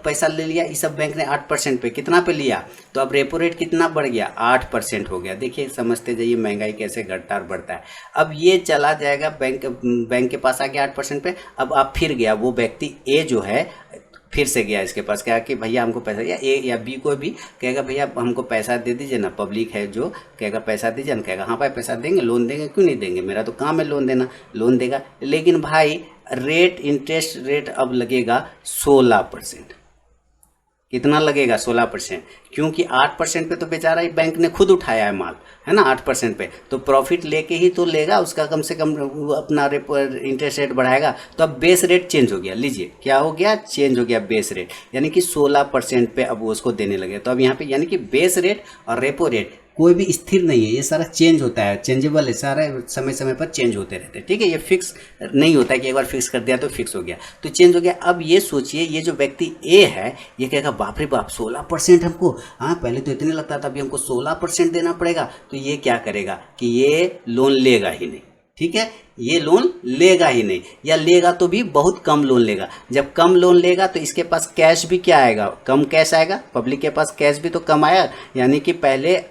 पैसा ले लिया इस सब बैंक ने 8% पे, कितना पे लिया, तो अब रेपो रेट कितना बढ़ गया, 8% हो गया। देखिए समझते जाइए महंगाई कैसे घटता और बढ़ता है। अब ये चला जाएगा बैंक के पास आ गया 8% पे। अब आप फिर गया वो व्यक्ति ए जो है, फिर से गया इसके पास, कहा कि भैया हमको पैसा, या ए या बी को भी कहेगा भैया हमको पैसा दे दीजिए ना, पब्लिक है जो कहेगा पैसा दीजिए ना, कहेगा हाँ भाई पैसा देंगे, लोन देंगे, क्यों नहीं देंगे, मेरा तो काम है लोन देना, लोन देगा। लेकिन भाई रेट, इंटरेस्ट रेट अब लगेगा 16%। कितना लगेगा, 16%, क्योंकि 8% पे तो बेचारा ही बैंक ने खुद उठाया है माल, है ना, 8% पे, तो प्रॉफिट लेके ही तो लेगा, उसका कम से कम अपना इंटरेस्ट रेट बढ़ाएगा। तो अब बेस रेट चेंज हो गया, लीजिए क्या हो गया, चेंज हो गया बेस रेट, यानी कि 16% पे अब वो उसको देने लगे। तो अब यहाँ पे यानी कि बेस रेट और रेपो रेट कोई भी स्थिर नहीं है, ये सारा चेंज होता है, चेंजेबल है, सारा समय समय पर चेंज होते रहते हैं, ठीक है। ये फिक्स नहीं होता है कि एक बार फिक्स कर दिया तो फिक्स हो गया, तो चेंज हो गया। अब ये सोचिए, ये जो व्यक्ति ए है ये कहेगा बाप रे बाप 16% हमको, हाँ पहले तो इतने लगता था, अभी हमको 16% देना पड़ेगा। तो ये क्या करेगा कि ये लोन लेगा ही नहीं, ठीक है, ये लोन लेगा ही नहीं, या लेगा तो भी बहुत कम लोन लेगा। जब कम लोन लेगा तो इसके पास कैश भी क्या आएगा, कम कैश आएगा, पब्लिक के पास कैश भी तो कम आया। यानी कि पहले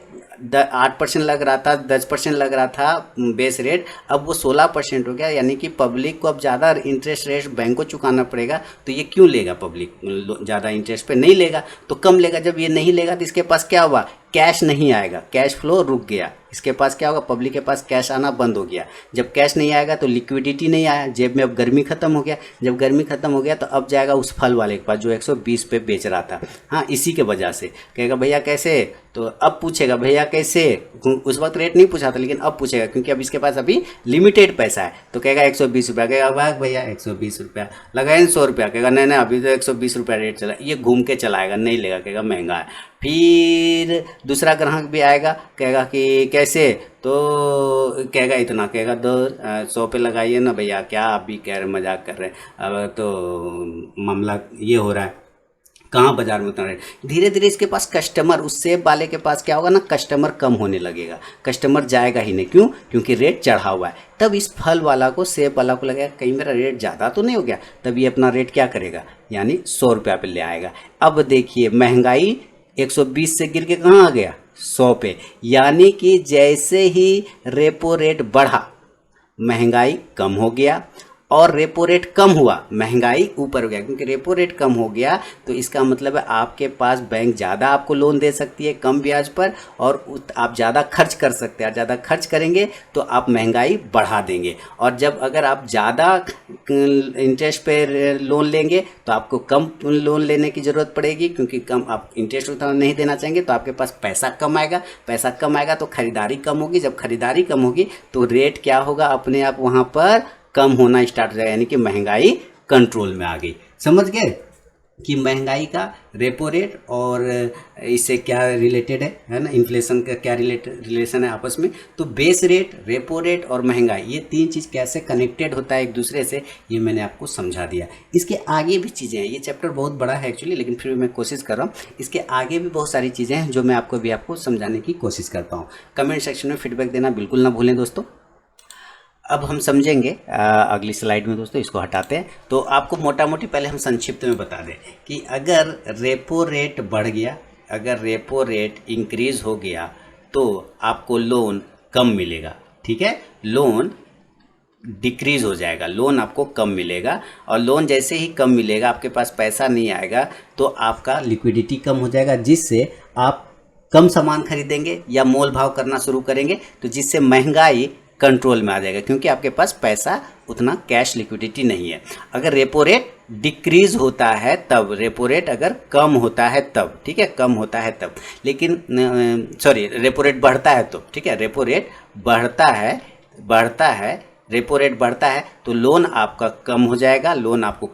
8% लग रहा था, 10% लग रहा था बेस रेट, अब वो 16% हो गया, यानी कि पब्लिक को अब ज़्यादा इंटरेस्ट रेट बैंक को चुकाना पड़ेगा। तो ये क्यों लेगा, पब्लिक ज़्यादा इंटरेस्ट पे नहीं लेगा, तो कम लेगा। जब ये नहीं लेगा तो इसके पास क्या हुआ, कैश नहीं आएगा, कैश फ्लो रुक गया, इसके पास क्या होगा, पब्लिक के पास कैश आना बंद हो गया। जब कैश नहीं आएगा तो लिक्विडिटी नहीं आया, जेब में अब गर्मी खत्म हो गया। जब गर्मी खत्म हो गया तो अब जाएगा उस फल वाले के पास जो 120 पे बेच रहा था, हाँ इसी के वजह से कहेगा भैया कैसे, तो अब पूछेगा भैया कैसे, उस वक्त रेट नहीं पूछा था लेकिन अब पूछेगा क्योंकि अब इसके पास अभी लिमिटेड पैसा है। तो कहेगा 120 रुपया, कहेगा वाह भैया 120 रुपया, लगाए 100 रुपया, कहेगा नहीं नहीं अभी तो 120 रुपया रेट चला, ये घूम के चलाएगा, नहीं लेगा, कहेगा महंगा है। फिर दूसरा ग्राहक भी आएगा, कहेगा कि कैसे, तो कहेगा इतना, कहेगा 200 पे लगाइए ना भैया, क्या आप भी कह रहे मजाक कर रहे हैं, अब तो मामला ये हो रहा है, कहाँ बाजार में उतना रेट। धीरे धीरे इसके पास कस्टमर, उस सेब वाले के पास क्या होगा ना, कस्टमर कम होने लगेगा, कस्टमर जाएगा ही नहीं, क्यों, क्योंकि रेट चढ़ा हुआ है। तब इस फल वाला को, सेब वाला को लगेगा कहीं मेरा रेट ज़्यादा तो नहीं हो गया, तब ये अपना रेट क्या करेगा, यानी 100 रुपया पे ले आएगा। अब देखिए महंगाई 120 से गिर के कहाँ आ गया, 100 पे, यानी कि जैसे ही रेपो रेट बढ़ा महंगाई कम हो गया और रेपो रेट कम हुआ, महंगाई ऊपर हो गया, क्योंकि रेपो रेट कम हो गया तो इसका मतलब है आपके पास बैंक ज़्यादा आपको लोन दे सकती है कम ब्याज पर, और आप ज़्यादा खर्च कर सकते हैं। ज़्यादा खर्च करेंगे तो आप महंगाई बढ़ा देंगे, और जब अगर आप ज़्यादा इंटरेस्ट पे लोन लेंगे तो आपको कम लोन लेने की ज़रूरत पड़ेगी, क्योंकि कम आप इंटरेस्ट उतना नहीं देना चाहेंगे तो आपके पास पैसा कम आएगा। पैसा कम आएगा तो खरीदारी कम होगी, जब खरीदारी कम होगी तो रेट क्या होगा, अपने आप वहाँ पर कम होना स्टार्ट हो जाएगा, यानी कि महंगाई कंट्रोल में आ गई। समझ गए कि महंगाई का रेपो रेट और इससे क्या रिलेटेड है ना, इन्फ्लेशन का क्या रिलेशन है आपस में। तो बेस रेट, रेपो रेट और महंगाई, ये तीन चीज़ कैसे कनेक्टेड होता है एक दूसरे से, ये मैंने आपको समझा दिया। इसके आगे भी चीज़ें हैं, ये चैप्टर बहुत बड़ा है एक्चुअली, लेकिन फिर मैं कोशिश कर रहा हूँ, इसके आगे भी बहुत सारी चीज़ें हैं जो मैं आपको समझाने की कोशिश करता हूँ। कमेंट सेक्शन में फीडबैक देना बिल्कुल ना भूलें दोस्तों। अब हम समझेंगे अगली स्लाइड में दोस्तों, इसको हटाते हैं। तो आपको मोटा मोटी पहले हम संक्षिप्त में बता दें कि अगर रेपो रेट बढ़ गया, अगर रेपो रेट इंक्रीज हो गया तो आपको लोन कम मिलेगा, ठीक है, लोन डिक्रीज हो जाएगा, लोन आपको कम मिलेगा, और लोन जैसे ही कम मिलेगा आपके पास पैसा नहीं आएगा तो आपका लिक्विडिटी कम हो जाएगा, जिससे आप कम सामान खरीदेंगे या मोल भाव करना शुरू करेंगे, तो जिससे महंगाई कंट्रोल में आ जाएगा, क्योंकि आपके पास पैसा उतना कैश लिक्विडिटी नहीं है। अगर रेपो रेट डिक्रीज होता है तब, रेपो रेट अगर कम होता है तब, ठीक है, कम होता है तब, लेकिन रेपो रेट बढ़ता है तो, ठीक है, रेपो रेट बढ़ता है, रेपो रेट बढ़ता है तो लोन आपका कम हो जाएगा, लोन आपको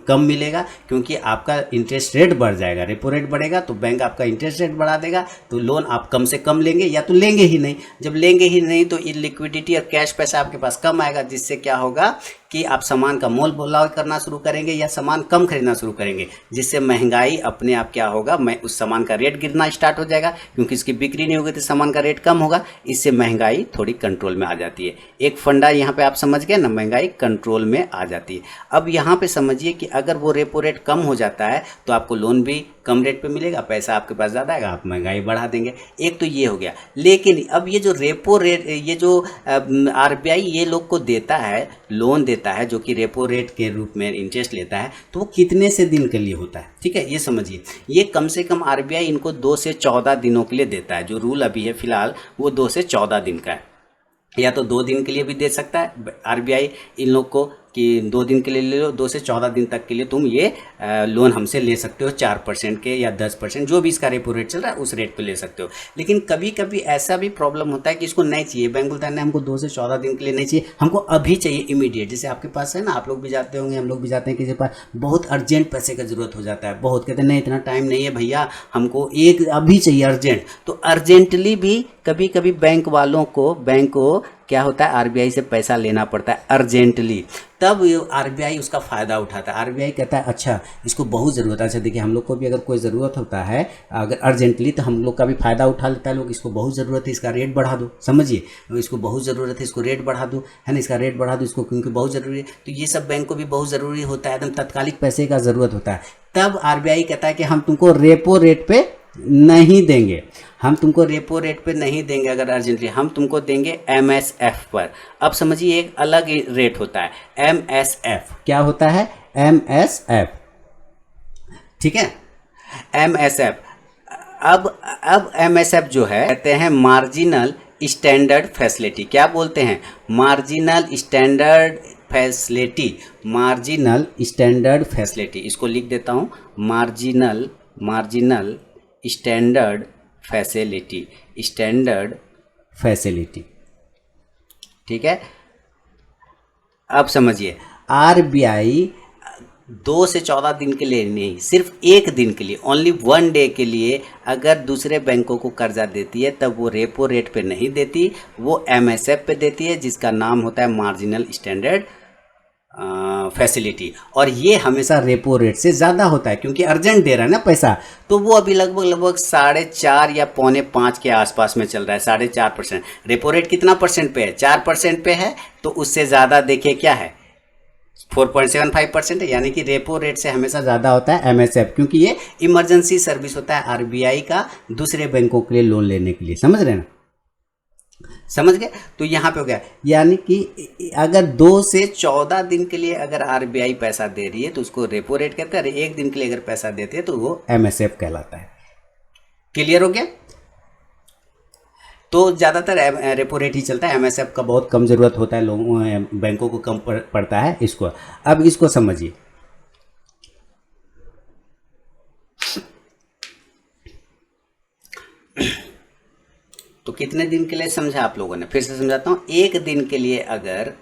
कम मिलेगा, क्योंकि आपका इंटरेस्ट रेट बढ़ जाएगा। रेपो रेट बढ़ेगा तो बैंक आपका इंटरेस्ट रेट बढ़ा देगा, तो लोन आप कम से कम लेंगे या तो लेंगे ही नहीं। जब लेंगे ही नहीं तो लिक्विडिटी और कैश पैसा आपके पास कम आएगा, जिससे क्या होगा कि आप सामान का मोल भाव करना शुरू करेंगे या सामान कम खरीदना शुरू करेंगे, जिससे महंगाई अपने आप क्या होगा, उस सामान का रेट गिरना स्टार्ट हो जाएगा, क्योंकि इसकी बिक्री नहीं होगी तो सामान का रेट कम होगा, इससे महंगाई थोड़ी कंट्रोल में आ जाती है। एक फंडा यहाँ पे आप समझ गए ना, महंगाई कंट्रोल में आ जाती है। अब यहाँ पे समझिए कि अगर वो रेपो रेट कम हो जाता है तो आपको लोन भी कम रेट पे मिलेगा, पैसा आपके पास ज़्यादा आएगा, आप महंगाई बढ़ा देंगे। एक तो ये हो गया, लेकिन अब ये जो रेपो रेट, ये जो आरबीआई ये लोग को देता है, लोन देता है, जो कि रेपो रेट के रूप में इंटरेस्ट लेता है, तो वो कितने से दिन के लिए होता है, ठीक है, ये समझिए। ये कम से कम आरबीआई इनको 2 से 14 दिनों के लिए देता है। जो रूल अभी है फिलहाल वो 2 से 14 दिन का है, या तो 2 दिन के लिए भी दे सकता है आरबीआई इन लोग को कि 2 दिन के लिए ले लो, 2 से 14 दिन तक के लिए तुम ये लोन हमसे ले सकते हो, 4% के या 10%, जो भी इसका रेपो रेट चल रहा है उस रेट पे ले सकते हो। लेकिन कभी कभी ऐसा भी प्रॉब्लम होता है कि इसको नहीं चाहिए, बैंक बोलता है नहीं हमको 2 से 14 दिन के लिए नहीं चाहिए, हमको अभी चाहिए इमीडिएट। जैसे आपके पास है ना, आप लोग भी जाते होंगे, हम लोग भी जाते हैं, किसी के पास बहुत अर्जेंट पैसे का जरूरत हो जाता है, बहुत कहते हैं नहीं इतना टाइम नहीं है भैया, हमको एक अभी चाहिए अर्जेंट। तो अर्जेंटली भी कभी कभी बैंक को क्या होता है, आरबीआई से पैसा लेना पड़ता है अर्जेंटली, तब आरबीआई उसका फ़ायदा उठाता है। आरबीआई कहता है अच्छा इसको बहुत ज़रूरत है, अच्छा देखिए हम लोग को भी अगर कोई ज़रूरत होता है अगर अर्जेंटली, तो हम लोग का भी फ़ायदा उठा लेता है लोग, इसको बहुत ज़रूरत है इसका रेट बढ़ा दो, समझिए, इसको बहुत ज़रूरत है इसको रेट बढ़ा दो, है ना, इसका रेट बढ़ा दो इसको, क्योंकि बहुत ज़रूरी है। तो ये सब बैंक को भी बहुत ज़रूरी होता है, एकदम तत्कालिक पैसे का ज़रूरत होता है। तब आरबीआई कहता है कि हम तुमको रेपो रेट पे नहीं देंगे, हम तुमको रेपो रेट पे नहीं देंगे अगर अर्जेंटली, हम तुमको देंगे एमएसएफ पर। अब समझिए एक अलग रेट होता है एमएसएफ। क्या होता है एमएसएफ, ठीक है, एमएसएफ। अब एमएसएफ जो है कहते हैं मार्जिनल स्टैंडर्ड फैसिलिटी। क्या बोलते हैं, marginal standard facility, marginal standard facility, इसको लिख देता हूँ, marginal standard facility, standard facility, ठीक है। अब समझिए आरबीआई 2 से 14 दिन के लिए नहीं, सिर्फ 1 दिन के लिए, ओनली 1 डे के लिए अगर दूसरे बैंकों को कर्जा देती है तब वो रेपो रेट पे नहीं देती, वो एमएसएफ पे देती है, जिसका नाम होता है मार्जिनल स्टैंडर्ड फैसिलिटी। और ये हमेशा रेपो रेट से ज़्यादा होता है, क्योंकि अर्जेंट दे रहा है ना पैसा, तो वो अभी लगभग 4.5 या 4.25 के आसपास में चल रहा है, 4.5%। रेपो रेट कितना परसेंट पे है, 4% पे है, तो उससे ज़्यादा देखिए क्या है 4.75% है, यानी कि रेपो रेट से हमेशा ज़्यादा होता है एमएसएफ, क्योंकि ये इमरजेंसी सर्विस होता है आरबीआई का दूसरे बैंकों के लिए लोन लेने के लिए, समझ रहे हैं ना। समझ गए। तो यहाँ पे हो गया, यानी कि अगर 2 से 14 दिन के लिए अगर आरबीआई पैसा दे रही है तो उसको रेपो रेट कहते हैं, और 1 दिन के लिए अगर पैसा देती है तो वो एमएसएफ कहलाता है। क्लियर हो गया। तो ज़्यादातर रेपो रेट ही चलता है, एमएसएफ का बहुत कम ज़रूरत होता है, लोगों बैंकों को कम पड़ता है इसको। अब इसको समझिए, तो कितने दिन के लिए समझा आप लोगों ने, फिर से समझाता हूँ। 1 दिन के लिए अगर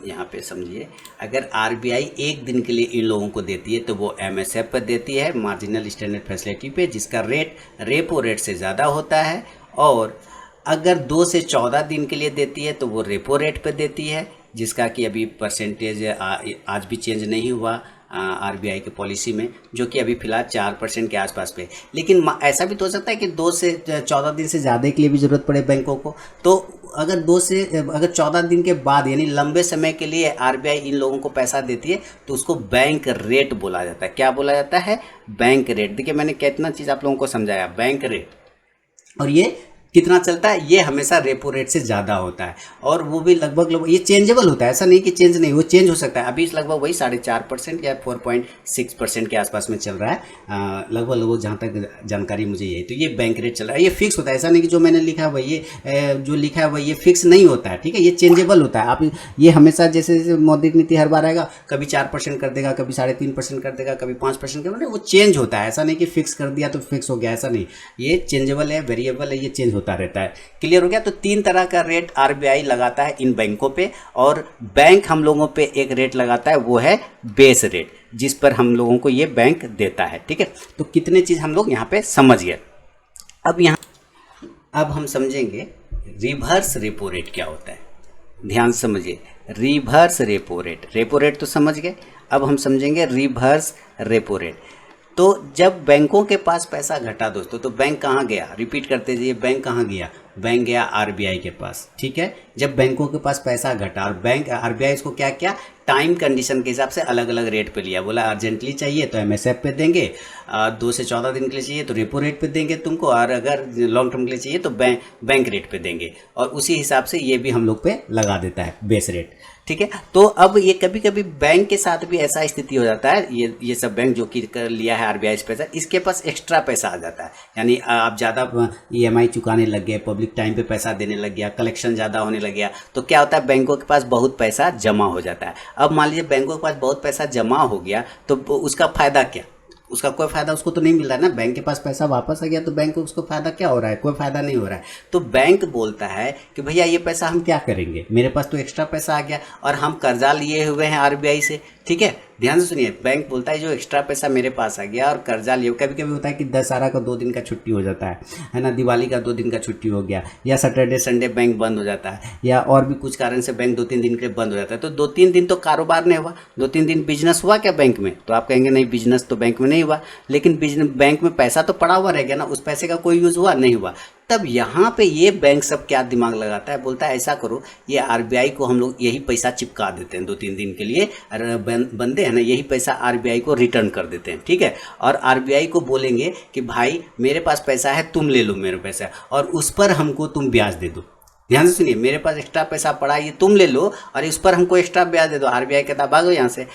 यहाँ पे समझिए, अगर आरबीआई 1 दिन के लिए इन लोगों को देती है तो वो एमएसएफ पर देती है, मार्जिनल स्टैंडर्ड फैसिलिटी पे, जिसका रेट रेपो रेट से ज़्यादा होता है। और अगर 2 से 14 दिन के लिए देती है तो वो रेपो रेट पे देती है, जिसका कि अभी परसेंटेज आज भी चेंज नहीं हुआ आरबीआई की पॉलिसी में, जो कि अभी फिलहाल 4% के आसपास पे। लेकिन ऐसा भी तो हो सकता है कि 2 से 14 दिन से ज़्यादा के लिए भी ज़रूरत पड़े बैंकों को, तो अगर 14 दिन के बाद यानी लंबे समय के लिए आरबीआई इन लोगों को पैसा देती है तो उसको बैंक रेट बोला जाता है। क्या बोला जाता है? Bank rate. देखिए मैंने कितना चीज़ आप लोगों को समझाया, बैंक रेट। और ये कितना चलता है? ये हमेशा रेपो रेट से ज़्यादा होता है, और वो भी लगभग ये चेंजेबल होता है, ऐसा नहीं कि चेंज नहीं, वो चेंज हो सकता है। अभी लगभग वही 4.5% या 4.6% के आसपास में चल रहा है लगभग जहाँ तक जानकारी मुझे यही। तो ये बैंक रेट चल रहा है, ये फिक्स होता है, ऐसा नहीं कि जो मैंने लिखा है वही जो लिखा है वही ये फिक्स नहीं होता है, ठीक है, ये चेंजेबल होता है। आप ये हमेशा जैसे मौद्रिक नीति हर बार आएगा, कभी 4% कर देगा, कभी 3.5% कर देगा, कभी 5% कर देगा, वो चेंज होता है, ऐसा नहीं कि फिक्स कर दिया तो फिक्स हो गया, ऐसा नहीं, ये चेंजेबल है, वेरिएबल है, ये चेंज होता रहता है। क्लियर हो गया। तो 3 तरह का रेट आरबीआई लगाता है इन बैंकों पे, और बैंक हम लोगों पे एक रेट लगाता है, वो है बेस रेट, जिस पर हम लोगों को ये बैंक देता है, ठीक है। तो कितने चीज हम लोग यहाँ पे समझ गए। अब हम समझेंगे रिवर्स रेपो रेट क्या होता है। ध्यान से समझिए, reverse repo rate, repo rate तो समझ गए, अब हम समझेंगे रिवर्स रेपो रेट। तो जब बैंकों के पास पैसा घटा दोस्तों, तो बैंक कहाँ गया? रिपीट करते जाइए, बैंक कहाँ गया? बैंक गया आरबीआई के पास, ठीक है। जब बैंकों के पास पैसा घटा और बैंक आरबीआई इसको क्या किया, टाइम कंडीशन के हिसाब से अलग अलग रेट पे लिया। बोला अर्जेंटली चाहिए तो एमएसएफ पे देंगे, 2 से 14 दिन के लिए चाहिए तो रेपो रेट पे देंगे तुमको, और अगर लॉन्ग टर्म के लिए चाहिए तो बैंक रेट पे देंगे, और उसी हिसाब से ये भी हम लोग पे लगा देता है बेस रेट, ठीक है। तो अब ये कभी कभी बैंक के साथ भी ऐसा स्थिति हो जाता है, ये सब बैंक जो कि कर लिया है आरबीआई से पैसा, इसके पास एक्स्ट्रा पैसा आ जाता है, यानी आप ज़्यादा ईएमआई चुकाने लग गए, पब्लिक टाइम पे पैसा देने लग गया, कलेक्शन ज़्यादा होने लग गया, तो क्या होता है, बैंकों के पास बहुत पैसा जमा हो जाता है। अब मान लीजिए बैंकों के पास बहुत पैसा जमा हो गया, तो उसका फ़ायदा क्या? उसका कोई फायदा उसको तो नहीं मिल रहा है ना। बैंक के पास पैसा वापस आ गया तो बैंक को उसको फायदा क्या हो रहा है? कोई फायदा नहीं हो रहा है। तो बैंक बोलता है कि भैया ये पैसा हम क्या करेंगे, मेरे पास तो एक्स्ट्रा पैसा आ गया और हम कर्जा लिए हुए हैं आरबीआई से, ठीक है। ध्यान से सुनिए, बैंक बोलता है जो एक्स्ट्रा पैसा मेरे पास आ गया और कर्जा लिए, कभी कभी होता है कि दशहरा का 2 दिन का छुट्टी हो जाता है ना, दिवाली का 2 दिन का छुट्टी हो गया, या सैटरडे संडे बैंक बंद हो जाता है, या और भी कुछ कारण से बैंक 2-3 दिन के लिए बंद हो जाता है। तो 2-3 दिन तो कारोबार नहीं हुआ, 2-3 दिन बिजनेस हुआ क्या बैंक में? तो आप कहेंगे नहीं, बिजनेस तो बैंक में नहीं हुआ, लेकिन बैंक में पैसा तो पड़ा हुआ रह गया ना, उस पैसे का कोई यूज हुआ नहीं हुआ। तब यहाँ पे ये बैंक सब क्या दिमाग लगाता है, बोलता है ऐसा करो, ये आरबीआई को हम लोग यही पैसा चिपका देते हैं 2-3 दिन के लिए, बंदे हैं ना, यही पैसा आरबीआई को रिटर्न कर देते हैं, ठीक है। और आरबीआई को बोलेंगे कि भाई मेरे पास पैसा है, तुम ले लो मेरे पैसा, और उस पर हमको तुम ब्याज दे दो। ध्यान से सुनिए, मेरे पास एक्स्ट्रा पैसा पड़ा है, ये तुम ले लो और इस पर हमको एक्स्ट्रा ब्याज दे दो। आरबीआई कहता भागो यहाँ से,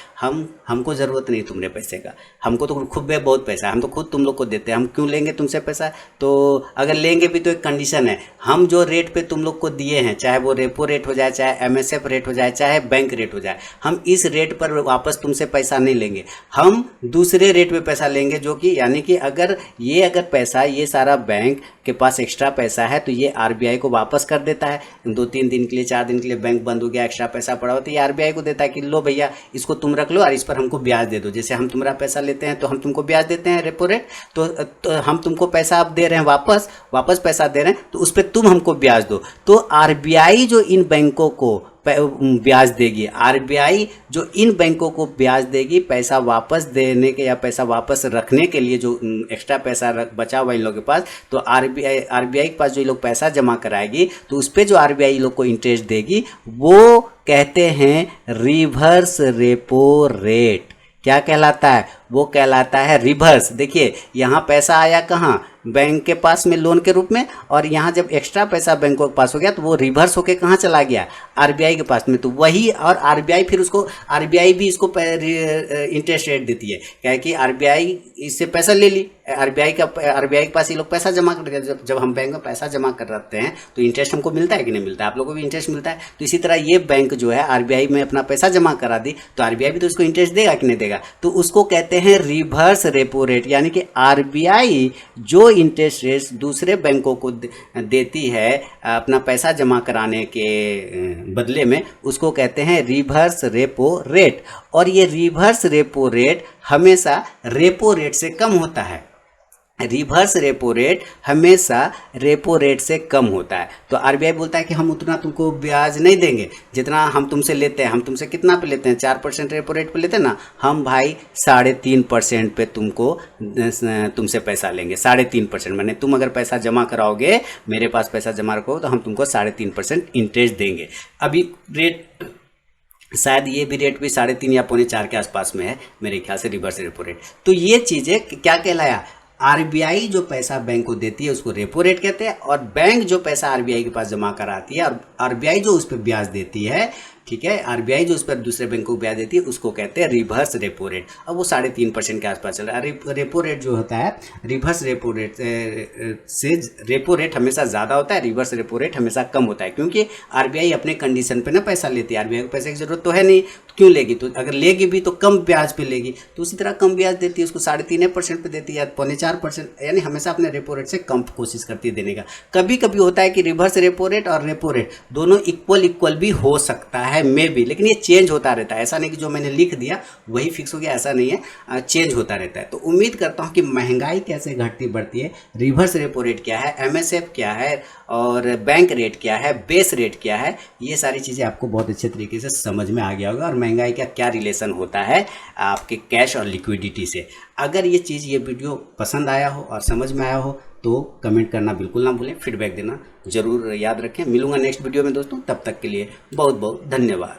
हमको ज़रूरत नहीं तुम्हारे पैसे का, हमको तो खुद में बहुत पैसा है, हम तो खुद तुम लोग को देते हैं, हम क्यों लेंगे तुमसे पैसा? तो अगर लेंगे भी तो एक कंडीशन है, हम जो रेट पे तुम लोग को दिए हैं, चाहे वो रेपो रेट हो जाए, चाहे एमएसएफ रेट हो जाए, चाहे बैंक रेट हो जाए, हम इस रेट पर वापस तुमसे पैसा नहीं लेंगे, हम दूसरे रेट पे पैसा लेंगे, जो कि यानी कि अगर पैसा ये सारा बैंक के पास एक्स्ट्रा पैसा है तो ये आरबीआई को वापस कर देता है। 2-3 दिन के लिए, 4 दिन के लिए बैंक बंद हो गया, एक्स्ट्रा पैसा पड़ा हो तो ये आरबीआई को देता है कि लो भैया इसको तुम रख लो और इस पर हमको ब्याज दे दो। जैसे हम तुम्हारा पैसा लेते हैं तो हम तुमको ब्याज देते हैं रेपो रेट, तो हम तुमको पैसा अब दे रहे हैं, वापस पैसा दे रहे हैं, तो उस पर तुम हमको ब्याज दो। तो आरबीआई जो इन बैंकों को ब्याज देगी, आरबीआई जो इन बैंकों को ब्याज देगी पैसा वापस देने के या पैसा वापस रखने के लिए, जो एक्स्ट्रा पैसा बचा हुआ इन लोगों के पास, तो आरबीआई के पास जो ये लोग पैसा जमा कराएगी तो उस पर जो आरबीआई लोग को इंटरेस्ट देगी वो कहते हैं रिवर्स रेपो रेट। क्या कहलाता है? वो कहलाता है रिवर्स। देखिए यहाँ पैसा आया कहाँ, बैंक के पास में लोन के रूप में, और यहाँ जब एक्स्ट्रा पैसा बैंकों के पास हो गया तो वो रिवर्स होके कहाँ चला गया, आरबीआई के पास में। तो वही, और आरबीआई फिर उसको, आरबीआई भी इसको इंटरेस्ट रेट देती है, क्या है कि आरबीआई इससे पैसा ले ली, आरबीआई के पास ये लोग पैसा जमा कर, जब हम बैंक में पैसा जमा कर रखते हैं तो इंटरेस्ट हमको मिलता है कि नहीं मिलता है, आप लोगों को भी इंटरेस्ट मिलता है। तो इसी तरह ये बैंक जो है आरबीआई में अपना पैसा जमा करा दी तो आरबीआई भी तो उसको इंटरेस्ट देगा कि नहीं देगा। तो उसको कहते हैं रिवर्स रेपो रेट, यानी कि आरबीआई जो इंटरेस्ट रेट दूसरे बैंकों को देती है अपना पैसा जमा कराने के बदले में, उसको कहते हैं रिवर्स रेपो रेट। और ये रिवर्स रेपो रेट हमेशा रेपो रेट से कम होता है, रिवर्स रेपो रेट हमेशा रेपो रेट से कम होता है। तो आरबीआई बोलता है कि हम उतना तुमको ब्याज नहीं देंगे जितना हम तुमसे लेते हैं। हम तुमसे कितना पे लेते हैं, 4% रेपो रेट पे लेते हैं ना, हम भाई 3.5% पे तुमसे पैसा लेंगे। 3.5% मैंने, तुम अगर पैसा जमा कराओगे, मेरे पास पैसा जमा रखो तो हम तुमको 3.5% इंटरेस्ट देंगे। अभी रेट शायद ये भी रेट भी 3.5 या 3.25 के आसपास में है मेरे ख्याल से, रिवर्स रेपो रेट। तो ये चीज़ें क्या कहलाया, आरबीआई जो पैसा बैंक को देती है उसको रेपो रेट कहते हैं, और बैंक जो पैसा आरबीआई के पास जमा कराती है और आरबीआई जो उस पर ब्याज देती है, ठीक है, आरबीआई जो उस पर दूसरे बैंक को ब्याज देती है उसको कहते हैं रिवर्स रेपो रेट। अब वो 3.5% के आसपास चल रहा है। रेपो रेट जो होता है, रिवर्स रेपो रेट से रेपो रेट हमेशा ज़्यादा होता है, रिवर्स रेपो रेट हमेशा कम होता है, क्योंकि आरबीआई अपने कंडीशन पे ना पैसा लेती है। आरबीआई को पैसे की जरूरत तो है नहीं, तो क्यों लेगी, तो अगर लेगी भी तो कम ब्याज पे लेगी, तो उसी तरह कम ब्याज देती है, उसको 3.5% पे देती है, 3.25%, यानी हमेशा अपने रेपो रेट से कम कोशिश करती है देने का। कभी कभी होता है कि रिवर्स रेपो रेट और रेपो रेट दोनों इक्वल भी हो सकता है, मे भी, लेकिन ये चेंज होता रहता है। ऐसा नहीं कि जो मैंने लिख दिया वही फिक्स हो गया, ऐसा नहीं है, चेंज होता रहता है। तो उम्मीद करता हूँ कि महंगाई कैसे घटती बढ़ती है, रिवर्स रेपो रेट क्या है, एमएसएफ क्या है, और बैंक रेट क्या है, बेस रेट क्या है, ये सारी चीज़ें आपको बहुत अच्छे तरीके से समझ में आ गया होगा, और महंगाई का क्या रिलेशन होता है आपके कैश और लिक्विडिटी से। अगर ये चीज़, ये वीडियो पसंद आया हो और समझ में आया हो तो कमेंट करना बिल्कुल ना भूलें, फीडबैक देना जरूर याद रखें। मिलूंगा नेक्स्ट वीडियो में दोस्तों, तब तक के लिए बहुत बहुत धन्यवाद।